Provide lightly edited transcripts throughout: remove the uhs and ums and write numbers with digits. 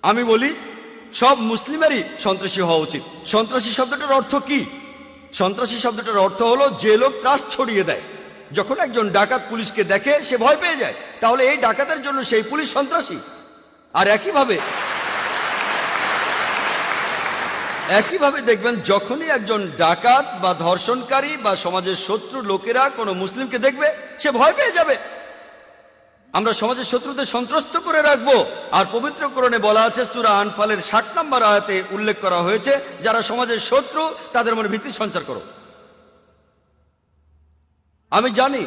আমি বলি সব মুসলিমেরই সন্ত্রাসী হওয়া উচিত। সন্ত্রাসী শব্দটার অর্থ কি? সন্ত্রাসী শব্দটার অর্থ হলো যে লোক ত্রাস ছড়িয়ে দেয়। যখন একজন ডাকাত পুলিশকে দেখে সে ভয় পেয়ে যায়, তাহলে এই ডাকাতের জন্য সেই পুলিশ সন্ত্রাসী। আর একইভাবে দেখবেন যখনই একজন ডাকাত বা ধর্ষণকারী বা সমাজের শত্রু লোকেরা কোনো মুসলিমকে দেখবে সে ভয় পেয়ে যাবে। আমরা সমাজের শত্রুদের সন্ত্রস্ত করে রাখবো। আর পবিত্র কোরআনে বলা আছে, সূরা আনফালের 60 নম্বর আয়াতে উল্লেখ করা হয়েছে, যারা সমাজের শত্রু তাদের মনে ভীতি সঞ্চার করো। আমি জানি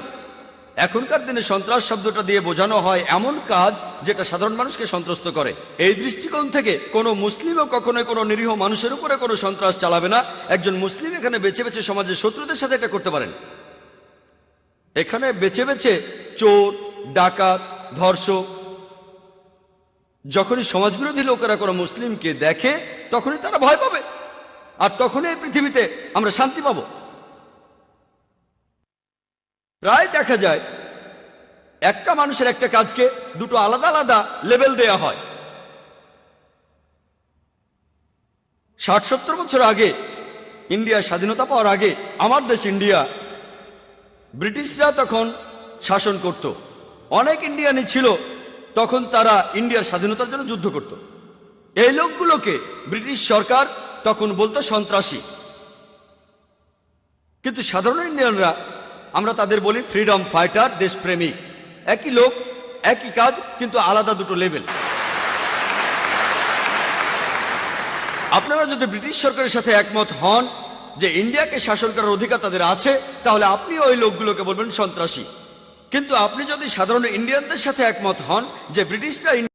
এখনকার দিনে সন্ত্রাস শব্দটা দিয়ে বোঝানো হয় এমন কাজ যেটা সাধারণ মানুষকে সন্ত্রস্ত করে। এই দৃষ্টিকোণ থেকে কোনো মুসলিমও কখনোই কোনো নিরীহ মানুষের উপরে কোনো সন্ত্রাস চালাবে না। একজন মুসলিম এখানে বেছে বেছে সমাজের শত্রুদের সাথে এটা করতে পারেন। এখানে বেছে বেছে চোর, ডাকাত, ধর্ষক, যখনই সমাজবিরোধী লোকেরা কোনো মুসলিমকে দেখে তখনই তারা ভয় পাবে, আর তখনই এই পৃথিবীতে আমরা শান্তি পাবো। প্রায় দেখা যায় একটা মানুষের একটা কাজকে দুটো আলাদা আলাদা লেবেল দেয়া হয়। 60-70 বছর আগে, ইন্ডিয়া স্বাধীনতা পাওয়ার আগে, আমার দেশ ইন্ডিয়া, ব্রিটিশরা তখন শাসন করত। অনেক ইন্ডিয়ানই ছিল তখন, তারা ইন্ডিয়ার স্বাধীনতার জন্য যুদ্ধ করত। এই লোকগুলোকে ব্রিটিশ সরকার তখন বলতো সন্ত্রাসী। কিন্তু সাধারণ ইন্ডিয়ানরা, আমরা তাদের বলি ফ্রিডম ফাইটার, দেশপ্রেমিক। একই লোক, একই কাজ, কিন্তু আলাদা দুটো লেভেল। আপনারা যদি ব্রিটিশ সরকারের সাথে একমত হন যে ইন্ডিয়াকে শাসন করার অধিকার তাদের আছে, তাহলে আপনি ওই লোকগুলোকে বলবেন সন্ত্রাসী। কিন্তু আপনি যদি সাধারণ ইন্ডিয়ানদের সাথে একমত হন যে ব্রিটিশরা